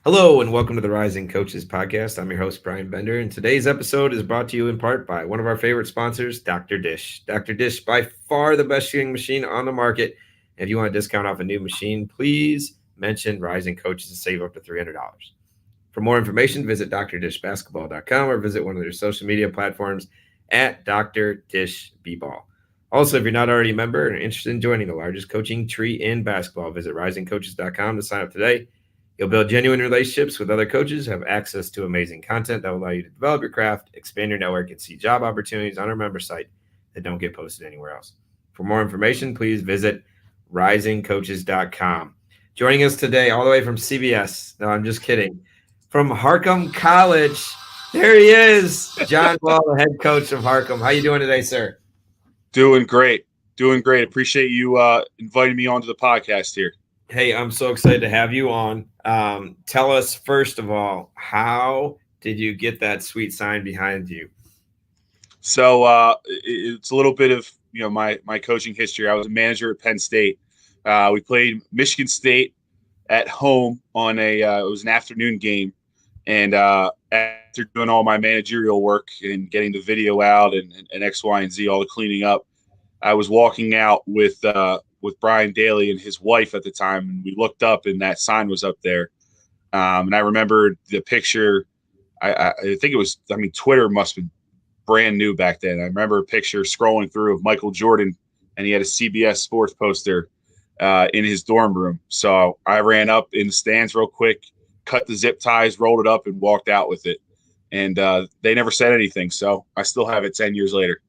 Hello and welcome to the Rising Coaches Podcast. I'm your host, Bryan Bender, and today's episode is brought to you in part by one of our favorite sponsors, Dr. Dish. Dr. Dish, by far the best shooting machine on the market. If you want a discount off a new machine, please mention Rising Coaches to save up to $300. For more information, visit drdishbasketball.com or visit one of their social media platforms at Dr. Dish B-Ball. Also, if you're not already a member and interested in joining the largest coaching tree in basketball, visit risingcoaches.com to sign up today. You'll build genuine relationships with other coaches, have access to amazing content that will allow you to develop your craft, expand your network, and see job opportunities on our member site that don't get posted anywhere else. For more information, please visit risingcoaches.com. Joining us today, all the way from CBS. No, I'm just kidding. From Harcum College, there he is, John Ball, the head coach of Harcum. How you doing today, sir? Doing great. Appreciate you inviting me onto the podcast here. Hey, I'm so excited to have you on. Tell us, first of all, how did you get that sweet sign behind you? So it's a little bit of my coaching history. I was a manager at Penn State. We played Michigan State at home on it was an afternoon game, and after doing all my managerial work and getting the video out and X, Y, and Z, all the cleaning up, I was walking out with Brian Daly and his wife at the time, and we looked up and that sign was up there. And I remember the picture. I think it was. I mean, Twitter must have been brand new back then. I remember a picture scrolling through of Michael Jordan, and he had a CBS Sports poster in his dorm room. So I ran up in the stands real quick, cut the zip ties, rolled it up, and walked out with it. And they never said anything. So I still have it 10 years later.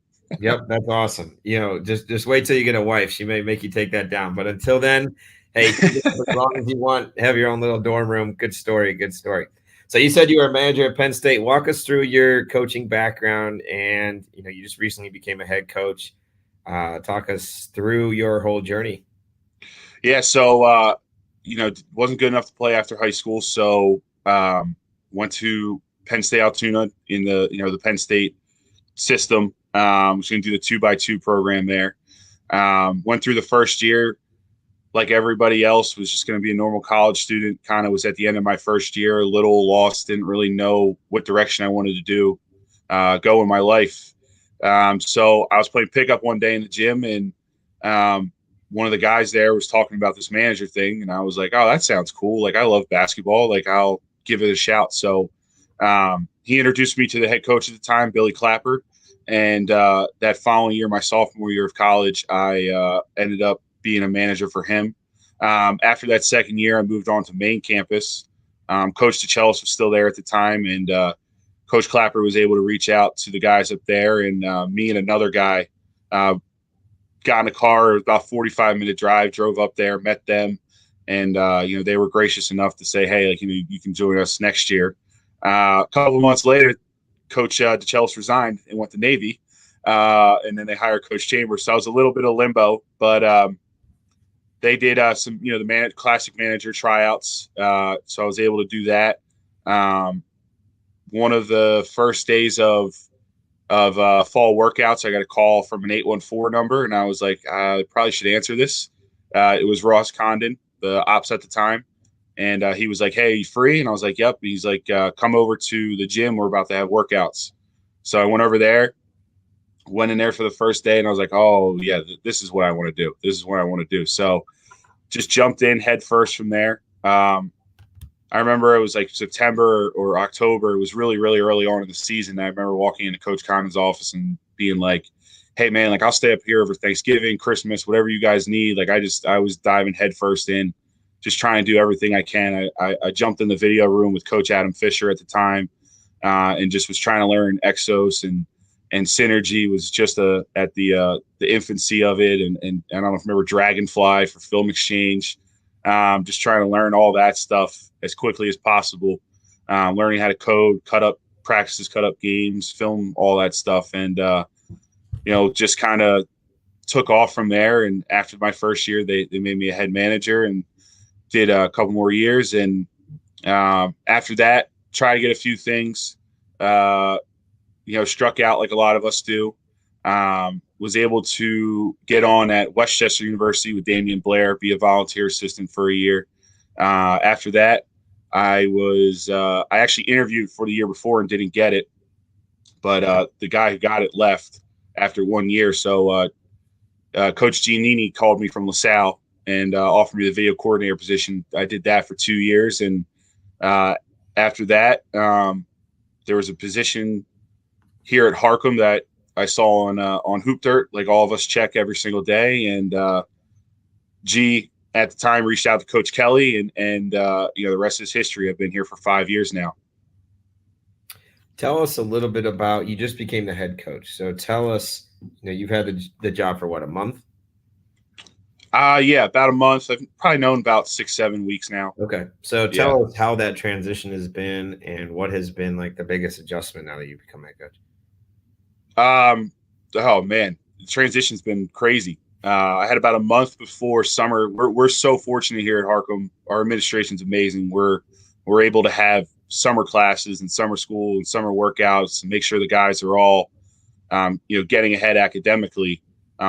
Yep, that's awesome. Just wait till you get a wife. She may make you take that down. But until then, hey, as long as you want, have your own little dorm room. Good story. Good story. So you said you were a manager at Penn State. Walk us through your coaching background, and you just recently became a head coach. Talk us through your whole journey. Yeah, so wasn't good enough to play after high school, so went to Penn State Altoona in the Penn State system. Was going to do the 2x2 program there. Went through the first year like everybody else, was just going to be a normal college student. Kind of was at the end of my first year, a little lost, didn't really know what direction I wanted to do, go in my life. So I was playing pickup one day in the gym, and one of the guys there was talking about this manager thing, and I was like, oh, that sounds cool. Like, I love basketball. Like, I'll give it a shout. So he introduced me to the head coach at the time, Billy Clapper. And that following year, my sophomore year of college, I ended up being a manager for him. After that second year, I moved on to main campus. Coach DeChellis was still there at the time, and Coach Clapper was able to reach out to the guys up there. And me and another guy got in a car, about 45-minute drive, drove up there, met them, and they were gracious enough to say, hey, like, you can join us next year. A couple of months later, Coach DeChellis resigned and went to Navy, and then they hired Coach Chambers. So I was a little bit of limbo, but they did some, the classic manager tryouts. So I was able to do that. One of the first days of fall workouts, I got a call from an 814 number, and I was like, I probably should answer this. It was Ross Condon, the ops at the time. And he was like, hey, you free? And I was like, yep. He's like, come over to the gym. We're about to have workouts. So I went over there, went in there for the first day, and I was like, oh, yeah, this is what I want to do. This is what I want to do. So just jumped in head first from there. I remember it was like September or October. It was really, really early on in the season. I remember walking into Coach Condon's office and being like, hey, man, like, I'll stay up here over Thanksgiving, Christmas, whatever you guys need. Like, I was diving head first in, just trying to do everything I can. I jumped in the video room with Coach Adam Fisher at the time, and just was trying to learn Exos and Synergy. Was just at the infancy of it, and I don't know if you remember Dragonfly for film exchange. Just trying to learn all that stuff as quickly as possible. Learning how to code, cut up practices, cut up games, film, all that stuff, and just kind of took off from there. And after my first year, they made me a head manager and did a couple more years. And after that, tried to get a few things, struck out like a lot of us do. Was able to get on at Westchester University with Damian Blair, be a volunteer assistant for a year. After that, I actually interviewed for the year before and didn't get it, but the guy who got it left after 1 year. So Coach Giannini called me from LaSalle and offered me the video coordinator position. I did that for 2 years, and after that, there was a position here at Harcum that I saw on Hoop Dirt, like all of us check every single day. And G at the time reached out to Coach Kelly, and the rest is history. I've been here for 5 years now. Tell us a little bit about, you just became the head coach. So tell us, you've had the job for what, a month? Yeah, about a month. I've probably known about 6-7 weeks now. Okay. So tell us how that transition has been and what has been like the biggest adjustment now that you've become head coach. Oh man, the transition's been crazy. I had about a month before summer. We're so fortunate here at Harcum. Our administration's amazing. We're able to have summer classes and summer school and summer workouts and make sure the guys are all, getting ahead academically,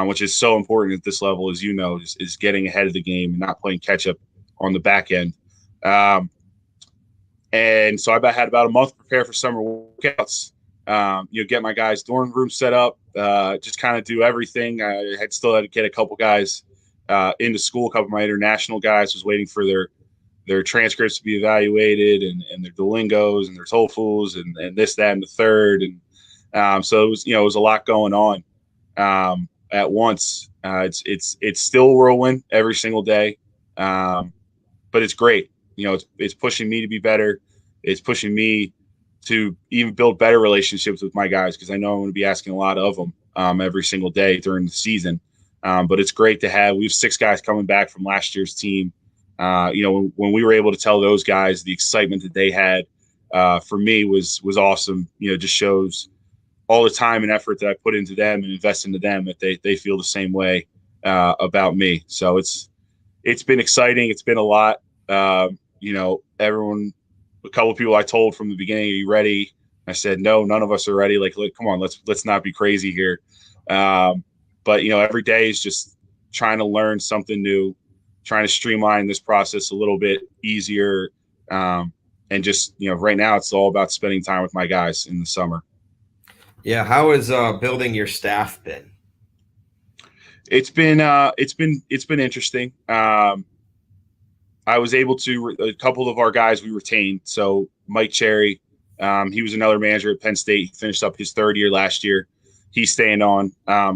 which is so important at this level, as you know, is getting ahead of the game and not playing catch up on the back end. And so I had about a month to prepare for summer workouts. Get my guys' dorm room set up, just kind of do everything. I still had to get a couple guys into school. A couple of my international guys was waiting for their transcripts to be evaluated and their Duolingos and their TOEFLs and this, that, and the third. And so it was a lot going on at once. It's still whirlwind every single day, but it's great. It's pushing me to be better. It's pushing me to even build better relationships with my guys, because I know I'm going to be asking a lot of them every single day during the season. But it's great to have. We have 6 guys coming back from last year's team. When we were able to tell those guys the excitement that they had, for me was awesome. Just shows all the time and effort that I put into them and invest into them, that they feel the same way about me. So it's been exciting. It's been a lot. Everyone. A couple of people I told from the beginning, "Are you ready?" I said, "No, none of us are ready. Like, look, come on, let's not be crazy here." But every day is just trying to learn something new, trying to streamline this process a little bit easier, and just right now it's all about spending time with my guys in the summer. Yeah, how has building your staff been? It's been interesting. I was able to a couple of our guys we retained. So Mike Cherry, he was another manager at Penn State. He finished up his 3rd year last year. He's staying on.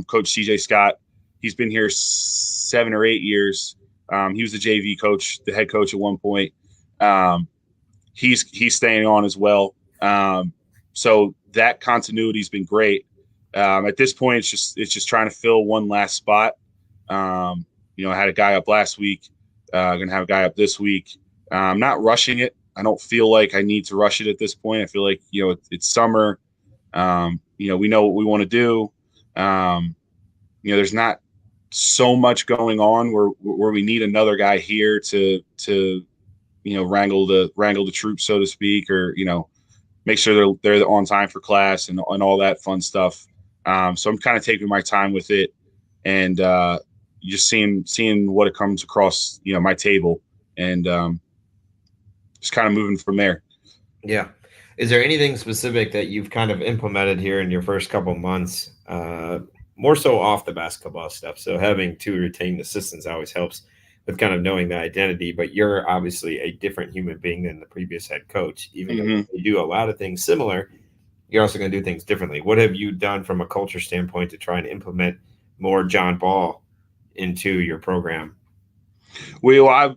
Coach CJ Scott, he's been here 7 or 8 years. He was the JV coach, the head coach at one point. He's staying on as well. So that continuity has been great. At this point, it's just trying to fill one last spot. I had a guy up last week. Going to have a guy up this week. I'm not rushing it. I don't feel like I need to rush it at this point. I feel like, it's summer. We know what we want to do. There's not so much going on where we need another guy here to wrangle the troops, so to speak, or, make sure they're on time for class and all that fun stuff. So I'm kind of taking my time with it and, just seeing what it comes across, my table, and just kind of moving from there. Yeah. Is there anything specific that you've kind of implemented here in your first couple months, more so off the basketball stuff? So having 2 retained assistants always helps with kind of knowing the identity, but you're obviously a different human being than the previous head coach. Even though you do a lot of things similar, you're also going to do things differently. What have you done from a culture standpoint to try and implement more John Ball into your program? Well,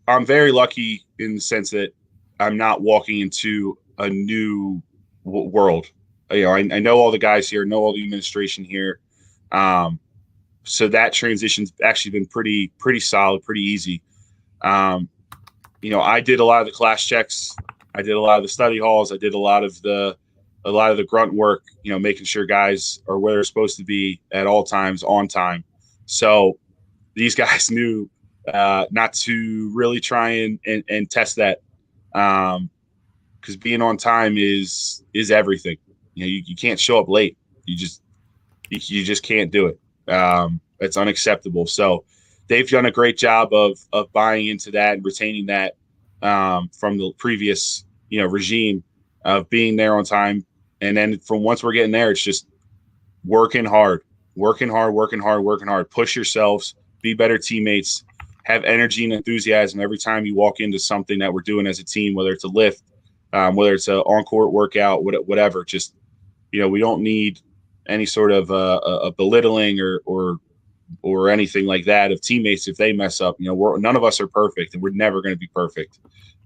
I'm very lucky in the sense that I'm not walking into a new world. I know all the guys here, know all the administration here. So that transition's actually been pretty solid, pretty easy. I did a lot of the class checks. I did a lot of the study halls. I did a lot of the grunt work, making sure guys are where they're supposed to be at all times, on time. So these guys knew not to really try and test that, because being on time is everything. You can't show up late. You just can't do it. It's unacceptable. So they've done a great job of buying into that and retaining that. from the previous, regime of being there on time. And then from once we're getting there, it's just working hard, working hard, working hard, working hard. Push yourselves, be better teammates, have energy and enthusiasm every time you walk into something that we're doing as a team, whether it's a lift, whether it's an on-court workout, whatever. Just, we don't need any sort of a belittling or anything like that of teammates if they mess up. None of us are perfect, and we're never going to be perfect.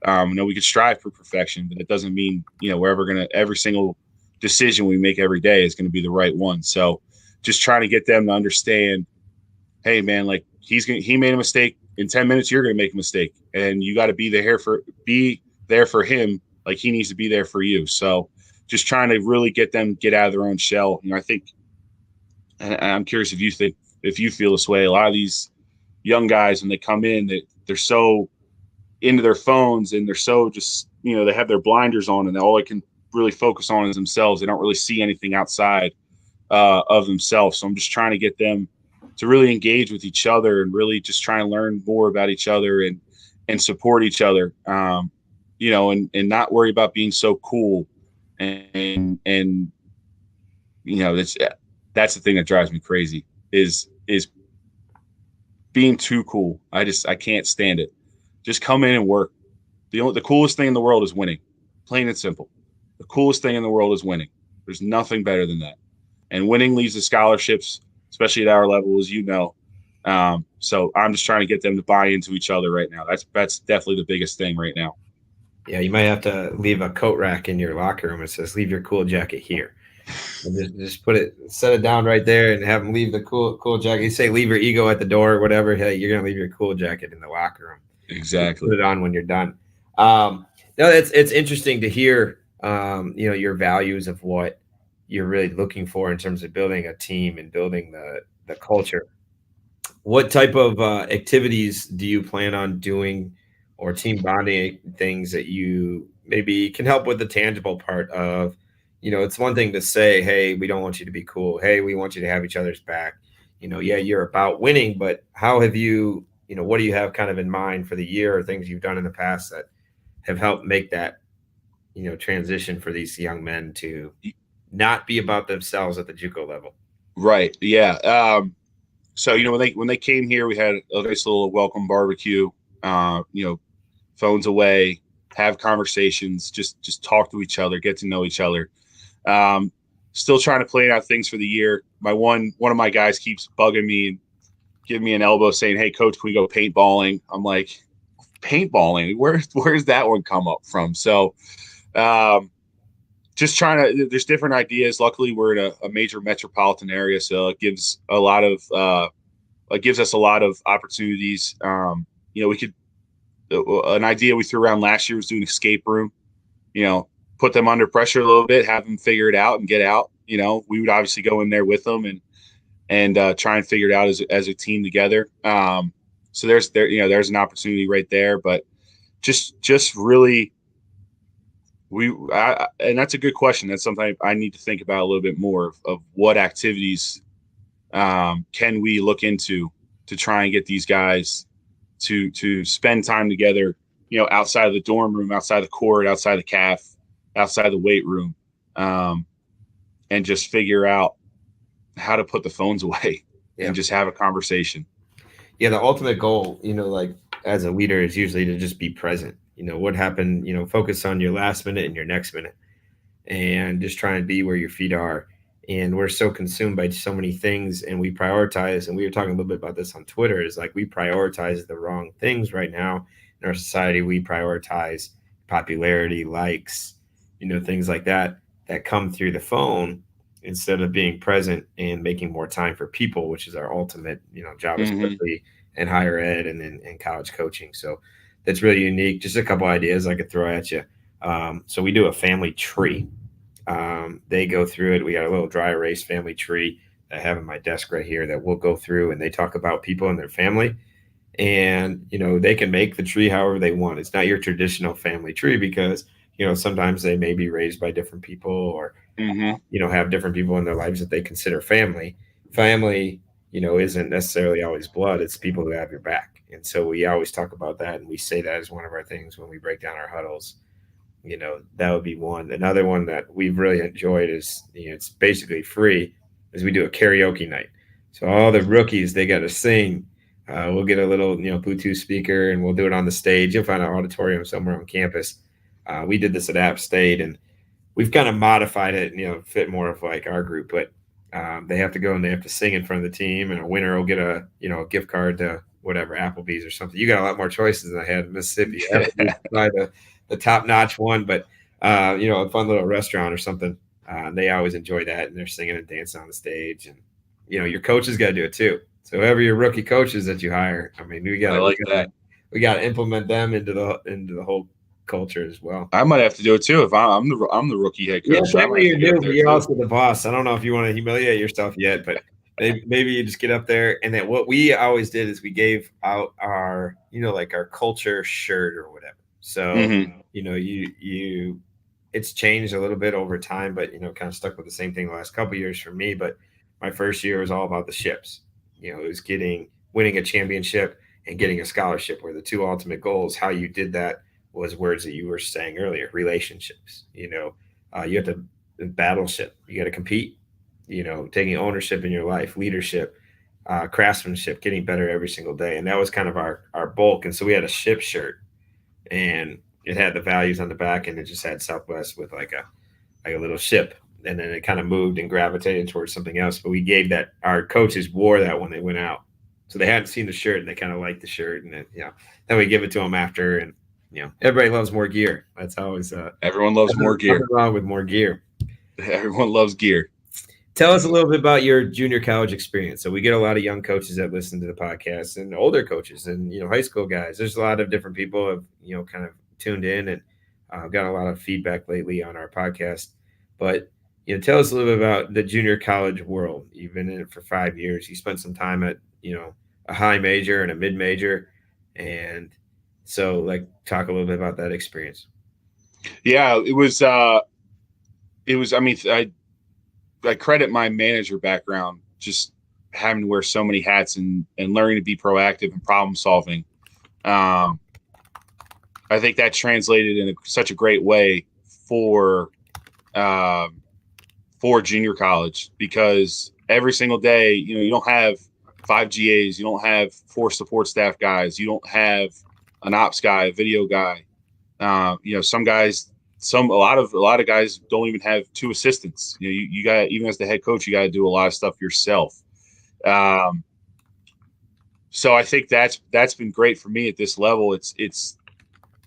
We could strive for perfection, but it doesn't mean we're ever going to, every single decision we make every day is going to be the right one. So just trying to get them to understand, hey man, like he made a mistake. In 10 minutes, you're going to make a mistake, and you got to be there for him. Like he needs to be there for you. So just trying to really get them get out of their own shell. I think, and I'm curious if you feel this way. A lot of these young guys, when they come in, they're so into their phones, and they're so just, they have their blinders on, and all they can really focus on is themselves. They don't really see anything outside of themselves. So I'm just trying to get them to really engage with each other and really just try and learn more about each other and support each other, and not worry about being so cool. And that's the thing that drives me crazy is being too cool. I can't stand it. Just come in and work. The coolest thing in the world is winning, plain and simple. The coolest thing in the world is winning. There's nothing better than that. And winning leads to scholarships, especially at our level, as you know. So I'm just trying to get them to buy into each other right now. That's definitely the biggest thing right now. Yeah, you might have to leave a coat rack in your locker room. It says, "Leave your cool jacket here." And just set it down right there, and have them leave the cool jacket. You say, "Leave your ego at the door," or whatever. Hey, you're gonna leave your cool jacket in the locker room. Exactly. Put it on when you're done. No, it's interesting to hear. Your values of what you're really looking for in terms of building a team and building the culture. What type of activities do you plan on doing, or team bonding things that you maybe can help with the tangible part of, it's one thing to say, hey, we don't want you to be cool. Hey, we want you to have each other's back. Yeah, you're about winning, but how have you, what do you have kind of in mind for the year, or things you've done in the past that have helped make that, transition for these young men to not be about themselves at the JUCO level? Right. Yeah. So when they came here, we had a nice little welcome barbecue. Phones away, have conversations, just talk to each other, get to know each other. Still trying to plan out things for the year. One of my guys keeps bugging me and giving me an elbow, saying, "Hey, coach, can we go paintballing?" I'm like, paintballing? Where's that one come up from? So, just trying to. There's different ideas. Luckily, we're in a major metropolitan area, so it gives a lot of it gives us a lot of opportunities. We could. An idea we threw around last year was doing escape room. Put them under pressure a little bit, have them figure it out and get out. We would obviously go in there with them and try and figure it out as a team together. So there's an opportunity right there, but just really and that's a good question. That's something I need to think about a little bit more of what activities can we look into to try and get these guys to spend time together, outside of the dorm room, outside the court, outside the calf, outside the weight room, and just figure out how to put the phones away and just have a conversation. Yeah, the ultimate goal, like as a leader, is usually to just be present. What happened, focus on your last minute and your next minute, and just try and be where your feet are. And we're so consumed by so many things, and we prioritize, and we were talking a little bit about this on Twitter, is like we prioritize the wrong things right now in our society. We prioritize popularity, likes, things like that come through the phone, instead of being present and making more time for people, which is our ultimate, job, especially in higher ed and in college coaching. So that's really unique. Just a couple ideas I could throw at you. So we do a family tree. They go through it. We got a little dry erase family tree that I have in my desk right here that we'll go through, and they talk about people in their family. And, they can make the tree however they want. It's not your traditional family tree because, sometimes they may be raised by different people, or, have different people in their lives that they consider family. Family, isn't necessarily always blood. It's people who have your back. And so we always talk about that, and we say that as one of our things when we break down our huddles. That would be one. Another one that we've really enjoyed is, it's basically free, is we do a karaoke night. So all the rookies, they got to sing. We'll get a little, Bluetooth speaker, and we'll do it on the stage. You'll find an auditorium somewhere on campus. We did this at App State, and we've kind of modified it, fit more of like our group, but they have to go and they have to sing in front of the team, and a winner will get a gift card to whatever, Applebee's or something. You got a lot more choices than I had in Mississippi. Applebee's probably the top notch one, but a fun little restaurant or something. They always enjoy that, and they're singing and dancing on the stage, and your coaches got to do it too. So whoever your rookie coaches that you hire, I mean, we got to implement them into the whole culture as well. I might have to do it too if I'm the rookie head coach. Yeah, technically you're new, but you're also the boss. I don't know if you want to humiliate yourself yet, but maybe you just get up there. And then what we always did is we gave out our, like our culture shirt or whatever. So, you it's changed a little bit over time, but, kind of stuck with the same thing the last couple of years for me. But my first year was all about the ships. It was winning a championship and getting a scholarship, were the two ultimate goals. How you did that was words that you were saying earlier, relationships. You have to battleship. You got to compete, taking ownership in your life, leadership, craftsmanship, getting better every single day. And that was kind of our bulk. And so we had a ship shirt, and it had the values on the back, and it just had Southwest with like a little ship. And then it kind of moved and gravitated towards something else. But we gave that, our coaches wore that when they went out. So they hadn't seen the shirt, and they kind of liked the shirt. And then we give it to them after, and everybody loves more gear. That's always everyone loves more gear. Nothing wrong with more gear. Everyone loves gear. Tell us a little bit about your junior college experience. So we get a lot of young coaches that listen to the podcast, and older coaches, and high school guys. There's a lot of different people have kind of tuned in, and got a lot of feedback lately on our podcast. But tell us a little bit about the junior college world. You've been in it for 5 years. You spent some time at a high major and a mid major, and so talk a little bit about that experience. Yeah, it was. I mean, I credit my manager background, just having to wear so many hats and learning to be proactive and problem solving. I think that translated in such a great way for junior college, because every single day, you don't have 5 GAs, you don't have 4 support staff guys, you don't have an ops guy, a video guy. Some guys, a lot of guys don't even have 2 assistants. You got, even as the head coach, you got to do a lot of stuff yourself. So I think that's been great for me at this level. It's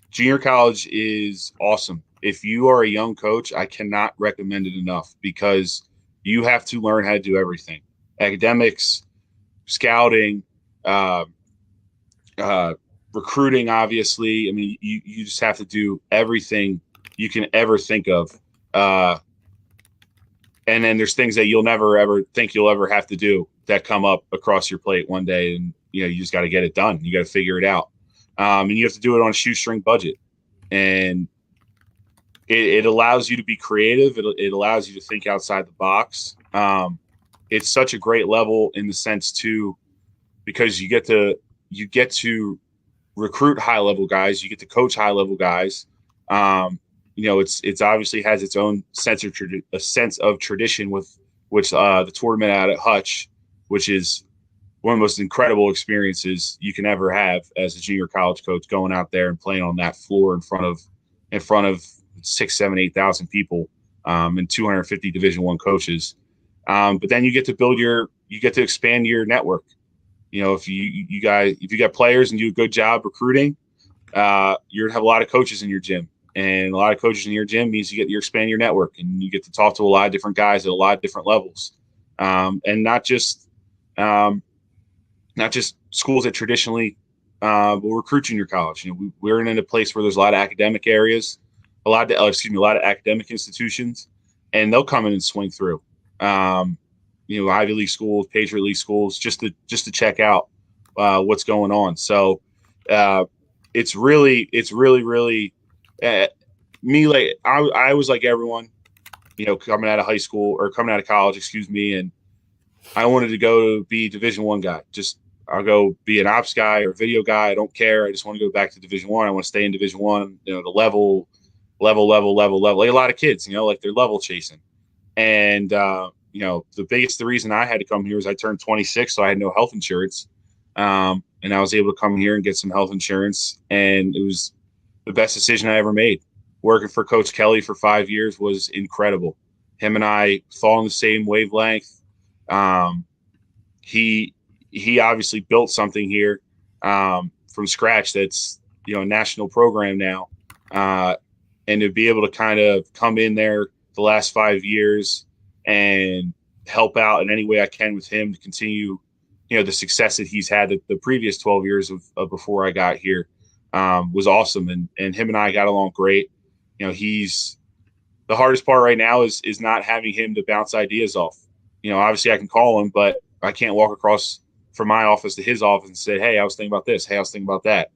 junior college is awesome. If you are a young coach, I cannot recommend it enough, because you have to learn how to do everything: academics, scouting, recruiting, obviously. I mean, you just have to do everything you can ever think of. And then there's things that you'll never, ever think you'll ever have to do that come up across your plate one day. And, you just got to get it done. You got to figure it out. And you have to do it on a shoestring budget. And it allows you to be creative. It allows you to think outside the box. It's such a great level in the sense too, because you get to recruit high level guys. You get to coach high level guys. It's obviously has its own sense of tradition with which the tournament out at Hutch, which is one of the most incredible experiences you can ever have as a junior college coach, going out there and playing on that floor in front of 6, 7, 8,000 people, and 250 Division I coaches. But then you get to expand your network. If you got players and do a good job recruiting, you're gonna have a lot of coaches in your gym, and a lot of coaches in your gym means you expand your network, and you get to talk to a lot of different guys at a lot of different levels, and not just schools that traditionally will recruit junior college. We're in a place where there's a lot of academic areas, a lot of academic institutions, and they'll come in and swing through. Ivy League schools, Patriot League schools, just to check out what's going on. So it's really me. Like I was like everyone, coming out of college, and I wanted to go be Division I guy. Just I'll go be an ops guy or video guy. I don't care. I just want to go back to Division One. I want to stay in Division One. You know, the level, like a lot of kids. You know, like they're level chasing. And you know, the reason I had to come here is I turned 26, so I had no health insurance, and I was able to come here and get some health insurance, and it was the best decision I ever made. Working for Coach Kelly for 5 years was incredible. Him and I fall on the same wavelength. He obviously built something here from scratch that's, you know, a national program now, and to be able to kind of come in there the last 5 years and help out in any way I can with him to continue, you know, the success that he's had the previous 12 years of before I got here was awesome. And him and I got along great. You know, the hardest part right now is not having him to bounce ideas off. You know, obviously I can call him, but I can't walk across from my office to his office and say, hey, I was thinking about this. Hey, I was thinking about that.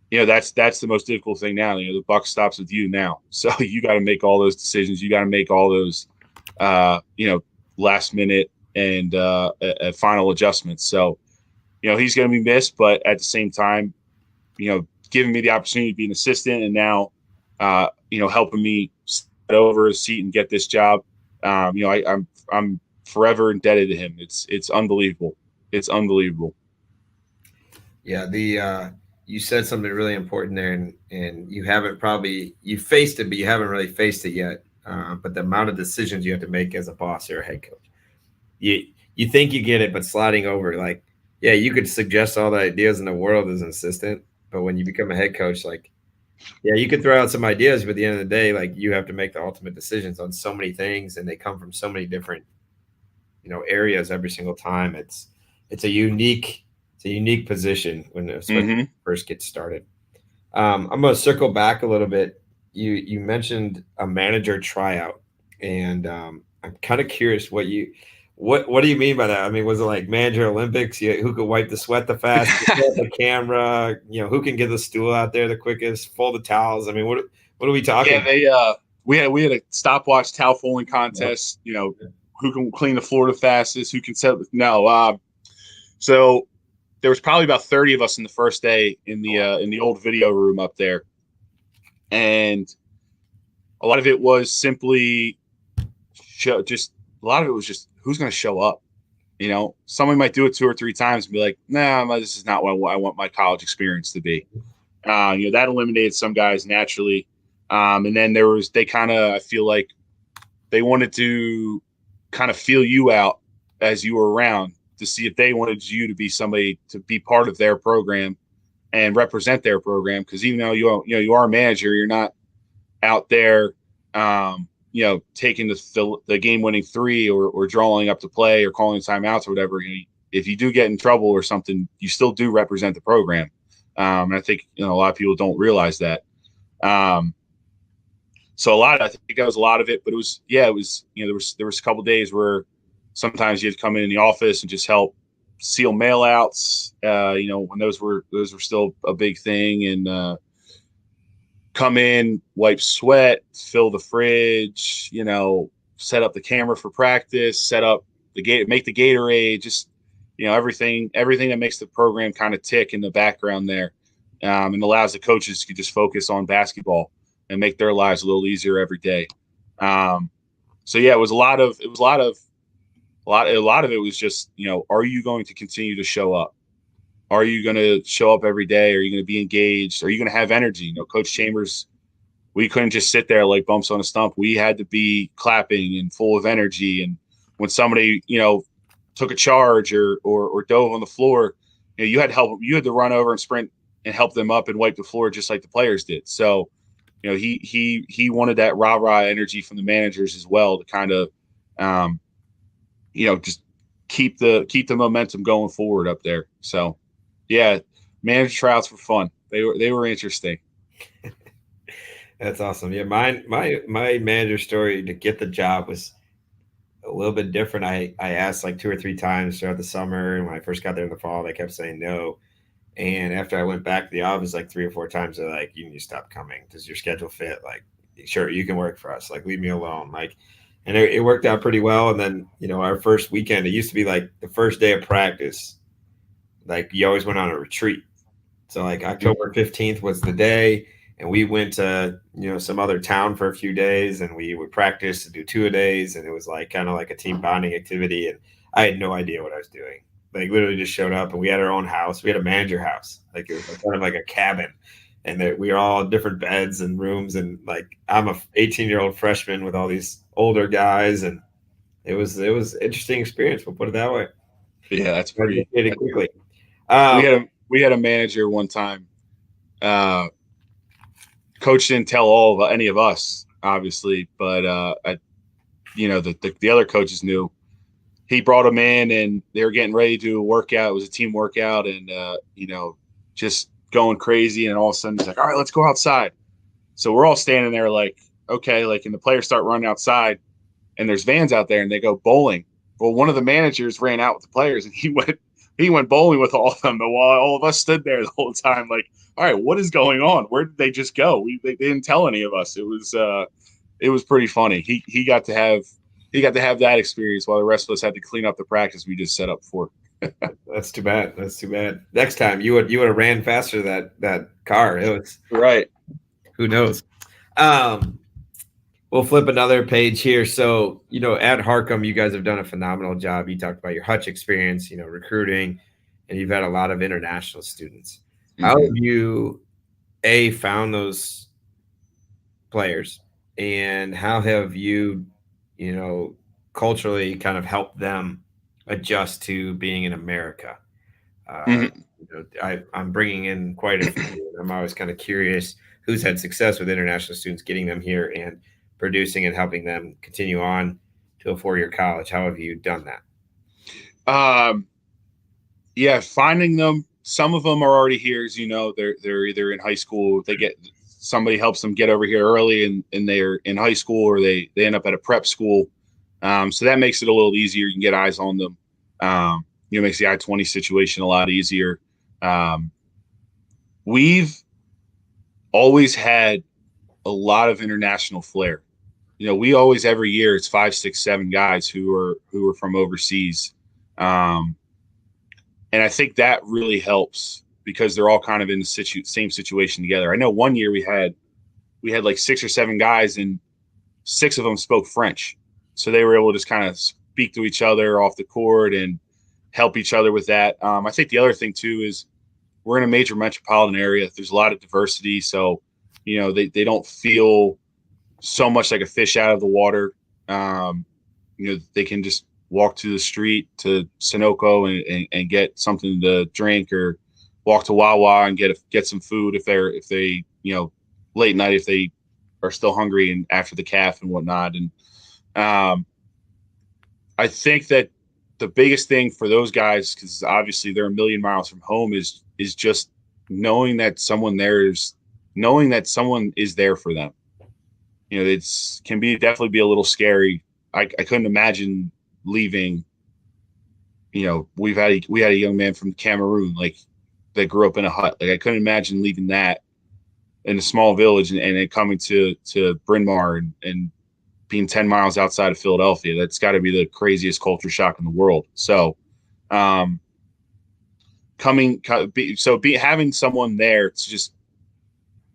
You know, that's the most difficult thing now. You know, the buck stops with you now. So you got to make all those decisions. You got to make all those, you know, last minute and final adjustments. So, you know, he's going to be missed, but at the same time, you know, giving me the opportunity to be an assistant and now, you know, helping me sit over his seat and get this job. You know, I'm forever indebted to him. It's unbelievable. It's unbelievable. Yeah, you said something really important there, and you faced it, but you haven't really faced it yet. But the amount of decisions you have to make as a boss or a head coach, you think you get it, but sliding over, like, yeah, you could suggest all the ideas in the world as an assistant, but when you become a head coach, like, yeah, you could throw out some ideas, but at the end of the day, like, you have to make the ultimate decisions on so many things, and they come from so many different, you know, areas every single time. It's a unique position when especially first gets started. I'm going to circle back a little bit. You mentioned a manager tryout, and I'm kind of curious what do you mean by that? I mean, was it like manager Olympics? Who could wipe the sweat the fastest, the camera? You know, who can get the stool out there the quickest, fold the towels? I mean, what are we talking? Yeah, we had a stopwatch towel folding contest. You know, who can clean the floor the fastest? Who can set? No, so there was probably about 30 of us in the first day in the old video room up there, and a lot of it was simply just who's going to show up. You know, someone might do it 2 or 3 times and be like, "Nah, this is not what I want my college experience to be." You know, that eliminated some guys naturally, and then I feel like they wanted to kind of feel you out as you were around to see if they wanted you to be somebody to be part of their program and represent their program. Because even though you are a manager, you're not out there, you know, taking the game-winning 3 or drawing up the play or calling timeouts or whatever. If you do get in trouble or something, you still do represent the program. And I think, you know, a lot of people don't realize that. So I think that was a lot of it, but it was, you know, there was a couple of days where sometimes you'd come in the office and just help seal mail outs, you know, when those were still a big thing, and come in, wipe sweat, fill the fridge, you know, set up the camera for practice, set up make the Gatorade, just, you know, everything that makes the program kind of tick in the background there, and allows the coaches to just focus on basketball and make their lives a little easier every day. So yeah, a lot of it was just, you know, are you going to continue to show up? Are you going to show up every day? Are you going to be engaged? Are you going to have energy? You know, Coach Chambers, we couldn't just sit there like bumps on a stump. We had to be clapping and full of energy. And when somebody, you know, took a charge or dove on the floor, you know, you had to help. You had to run over and sprint and help them up and wipe the floor just like the players did. So, you know, he wanted that rah-rah energy from the managers as well to kind of, you know, just keep the momentum going forward up there. So, yeah, manager tryouts were fun. They were interesting. That's awesome. Yeah, my manager story to get the job was a little bit different. I asked like 2 or 3 times throughout the summer, and when I first got there in the fall, they kept saying no. And after I went back to the office like 3 or 4 times, they're like, "You need to stop coming. Does your schedule fit? Like, sure, you can work for us. Like, leave me alone." Like, and it worked out pretty well. And then, our first weekend, it used to be like the first day of practice, like you always went on a retreat. So like October 15th was the day, and we went to, some other town for a few days, and we would practice and do 2-a-days, and it was like kind of like a team bonding activity. And I had no idea what I was doing. Like literally just showed up, and we had our own house. We had a manager house. Like it was kind of like a cabin. And we were all different beds and rooms, and like I'm a 18-year-old freshman with all these older guys, and it was interesting experience. We'll put it that way. Yeah, that's I pretty. did it quickly. We had a manager one time. Coach didn't tell any of us, obviously, but the other coaches knew. He brought them in, and they were getting ready to do a workout. It was a team workout, and just going crazy. And all of a sudden, he's like, "All right, let's go outside." So we're all standing there, like, okay, like, and the players start running outside, and there's vans out there, and they go bowling. Well, one of the managers ran out with the players, and he went bowling with all of them. But while all of us stood there the whole time, like, all right, what is going on? Where did they just go? They didn't tell any of us. It was pretty funny. He got to have that experience while the rest of us had to clean up the practice we just set up for. That's too bad. That's too bad. Next time you would have ran faster that car. It was right. Who knows? We'll flip another page here. So, at Harcum, you guys have done a phenomenal job. You talked about your Hutch experience, recruiting, and you've had a lot of international students. How have you, found those players, and how have you, culturally kind of helped them adjust to being in America? I'm bringing in quite a few. I'm always kind of curious who's had success with international students, getting them here and producing and helping them continue on to a 4-year college. How have you done that? Yeah, finding them. Some of them are already here, as you know. They're either in high school. Somebody helps them get over here early, and they're in high school, or they end up at a prep school. So that makes it a little easier. You can get eyes on them. Makes the I-20 situation a lot easier. We've always had a lot of international flair. We always, every year, it's 5, 6, 7 guys who are from overseas. And I think that really helps because they're all kind of in the same situation together. I know one year we had like 6 or 7 guys, and 6 of them spoke French. So they were able to just kind of speak to each other off the court and help each other with that. I think the other thing too is we're in a major metropolitan area. There's a lot of diversity. So, they don't feel so much like a fish out of the water. They can just walk to the street to Sunoco and get something to drink, or walk to Wawa and get some food if they late night, if they are still hungry and after the calf and whatnot. And I think that the biggest thing for those guys, because obviously they're a million miles from home, is just knowing that someone is there for them. It's can be definitely be a little scary. I couldn't imagine leaving. We had a young man from Cameroon, like, that grew up in a hut. Like, I couldn't imagine leaving that in a small village and then coming to Bryn Mawr and being 10 miles outside of Philadelphia. That's got to be the craziest culture shock in the world. So, having someone there to just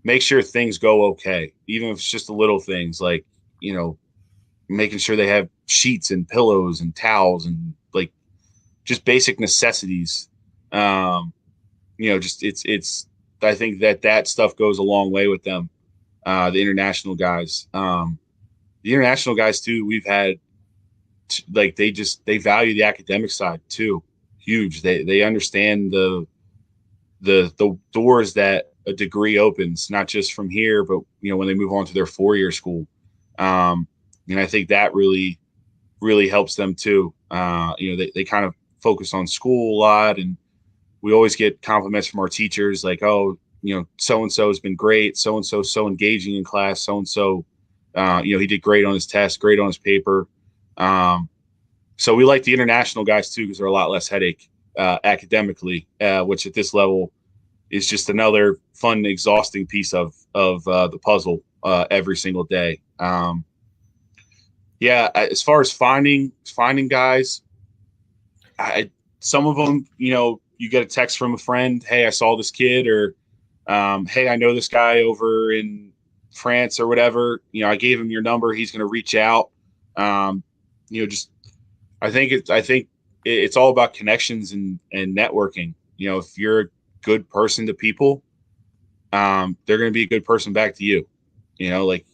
make sure things go okay, even if it's just the little things, like, making sure they have sheets and pillows and towels and, like, just basic necessities. It's I think that stuff goes a long way with them. The international guys, too, we've had, like, they value the academic side too. Huge. They understand the doors that a degree opens, not just from here, but when they move on to their 4-year school. And I think that really, really helps them too. They kind of focus on school a lot, and we always get compliments from our teachers, like, oh, so-and-so has been great. So-and-so so engaging in class. So-and-so, he did great on his test, great on his paper. So we like the international guys too, because they're a lot less headache academically, which at this level is just another fun, exhausting piece of the puzzle every single day. Yeah, as far as finding guys, some of them, you get a text from a friend, hey, I saw this kid, or hey, I know this guy over in France or whatever. I gave him your number. He's going to reach out. Just I think it's all about connections and networking. If you're a good person to people, they're going to be a good person back to you. Like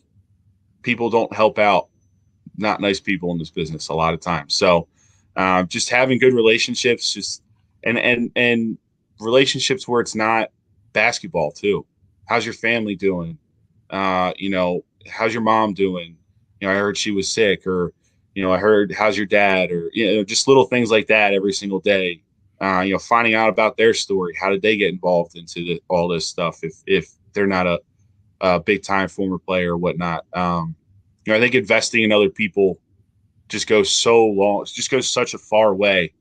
people don't help out not nice people in this business a lot of times. So just having good relationships, and relationships where it's not basketball too. How's your family doing? How's your mom doing? I heard she was sick, or I heard how's your dad, or just little things like that every single day. Finding out about their story. How did they get involved into all this stuff? If they're not a big time former player or whatnot. I think investing in other people just goes so long. It just goes such a far way.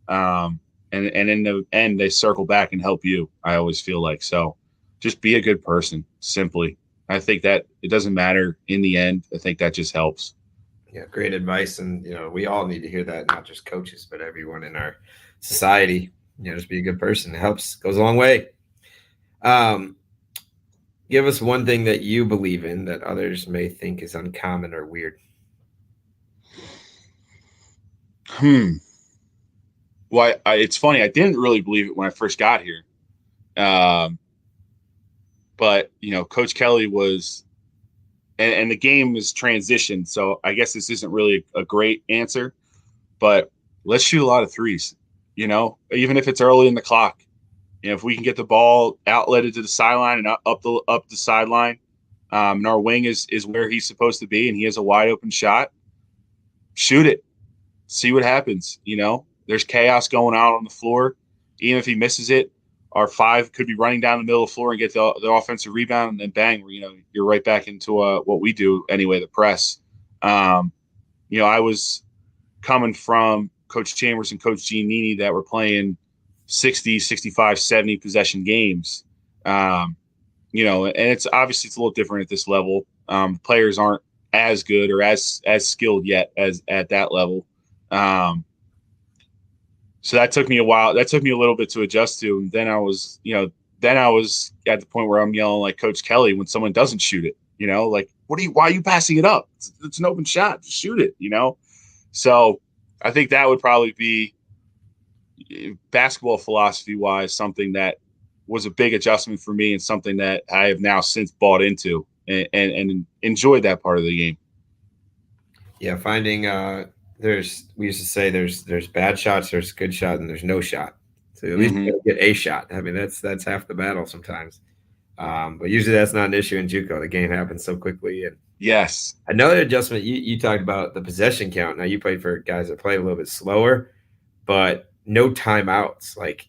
And in the end, they circle back and help you. I always feel like so. Just be a good person. Simply, I think that it doesn't matter in the end. I think that just helps. Yeah, great advice, and we all need to hear that, not just coaches, but everyone in our society. Just be a good person. It helps, goes a long way. Give us one thing that you believe in that others may think is uncommon or weird. Well, it's funny. I didn't really believe it when I first got here. But, Coach Kelly was, and the game is transitioned. So I guess this isn't really a great answer, but let's shoot a lot of threes, even if it's early in the clock. If we can get the ball outletted to the sideline and up the sideline, and our wing is where he's supposed to be, and he has a wide open shot, shoot it, see what happens. There's chaos going on the floor. Even if he misses it, our five could be running down the middle of the floor and get the offensive rebound, and then bang, you're right back into what we do anyway, the press. I was coming from Coach Chambers and Coach Giannini that were playing 60, 65, 70 possession games. And it's obviously it's a little different at this level. Players aren't as good or as skilled yet as at that level. So that took me a while. That took me a little bit to adjust to. And then I was at the point where I'm yelling like Coach Kelly when someone doesn't shoot it, like, why are you passing it up? It's an open shot. Just shoot it, So I think that would probably be basketball philosophy wise, something that was a big adjustment for me and something that I have now since bought into and enjoyed that part of the game. Yeah. Finding, we used to say there's bad shots, there's good shot, and there's no shot. So at least you get a shot. I mean, that's half the battle sometimes. But usually that's not an issue in JUCO. The game happens so quickly. And yes, another adjustment, you talked about the possession count. Now you played for guys that play a little bit slower, but no timeouts. Like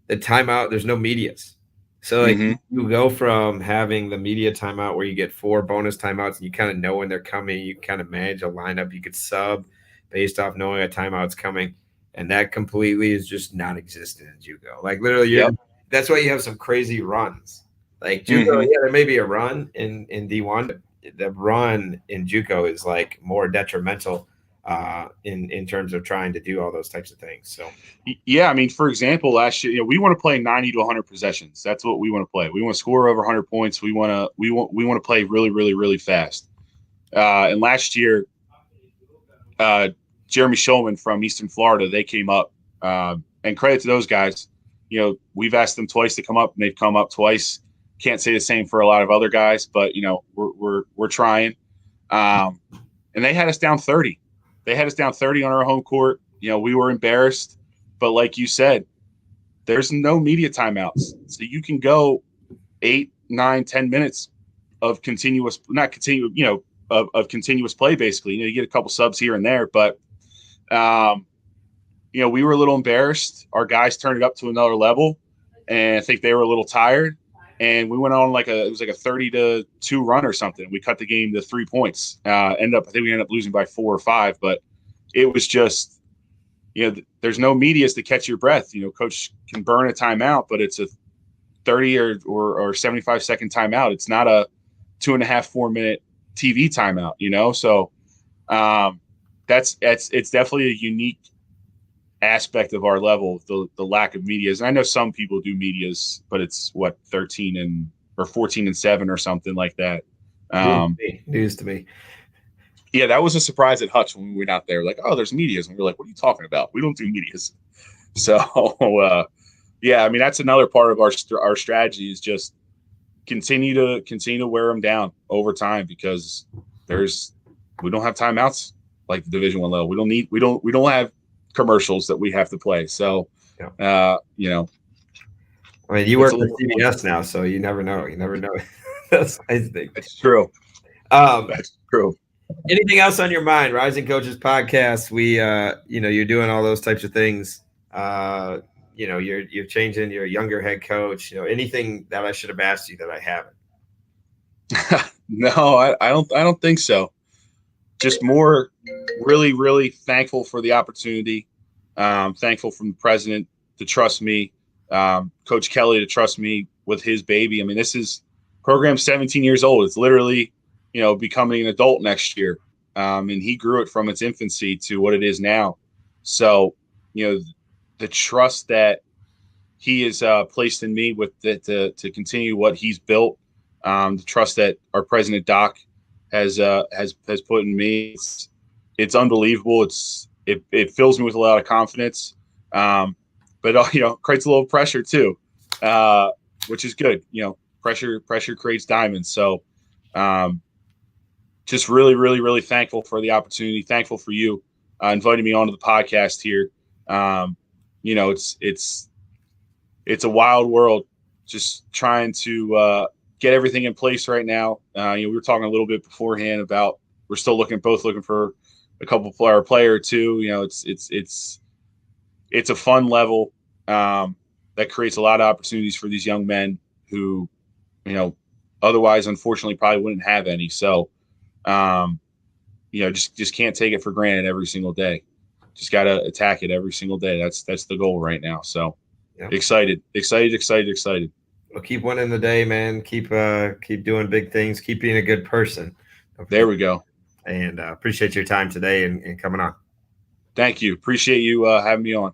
the timeout, there's no medias. So like you go from having the media timeout where you get 4 bonus timeouts and you kind of know when they're coming, you kind of manage a lineup, you could sub based off knowing a timeout's coming. And that completely is just non-existent in JUCO. Like literally, that's why you have some crazy runs. Like JUCO, there may be a run in D1, but the run in JUCO is like more detrimental in terms of trying to do all those types of things. So yeah, I mean, for example, last year, we want to play 90 to 100 possessions. That's what we want to play. We want to score over 100 points. We want to play really, really, really fast. And last year, Jeremy Shulman from Eastern Florida, they came up, and credit to those guys. We've asked them twice to come up, and they've come up twice. Can't say the same for a lot of other guys, but we're trying. And they had us down 30. They had us down 30 on our home court. We were embarrassed, but like you said, there's no media timeouts, so you can go 8, 9, 10 minutes of continuous, not continue, of continuous play. Basically, you get a couple subs here and there, but we were a little embarrassed. Our guys turned it up to another level, and I think they were a little tired. And we went on it was like a 30-2 run or something. We cut the game to 3 points. I think we ended up losing by 4 or 5, but it was just, there's no medias to catch your breath. Coach can burn a timeout, but it's a 30 or 75-second timeout. It's not a 2.5, 4 minute TV timeout, So it's definitely a unique aspect of our level, the lack of medias. And I know some people do medias, but it's what 13 or 14-7 or something like that. News to me. Yeah, that was a surprise at Hutch when we went out there. Like, oh, there's medias, and we're like, what are you talking about? We don't do medias. So, yeah, I mean that's another part of our strategy is just continue to wear them down over time because we don't have timeouts like the Division I level. We don't have commercials that we have to play. So, I mean, you work with CBS now, so you never know. You never know. That's I think. That's true. That's true. Anything else on your mind? Rising Coaches podcast. We, you're doing all those types of things. You're changing. You're a younger head coach. Anything that I should have asked you that I haven't? No, I don't think so. Just more really, really thankful for the opportunity. Thankful from the president to trust me, Coach Kelly to trust me with his baby. I mean, this is program 17 years old. It's literally, becoming an adult next year. And he grew it from its infancy to what it is now. So, the trust that he has placed in me with to continue what he's built, the trust that our president Doc has put in me, it's unbelievable. It fills me with a lot of confidence, but creates a little pressure too, which is good. Pressure creates diamonds. So, just really, really, really thankful for the opportunity. Thankful for you inviting me onto the podcast here. It's a wild world. Just trying to get everything in place right now. We were talking a little bit beforehand about we're still both looking for a couple player or two. It's a fun level that creates a lot of opportunities for these young men who, otherwise, unfortunately, probably wouldn't have any. So, just can't take it for granted every single day. Just got to attack it every single day. That's the goal right now. So, excited. Well, keep winning the day, man. Keep doing big things. Keep being a good person. There we go. And appreciate your time today and coming on. Thank you. Appreciate you having me on.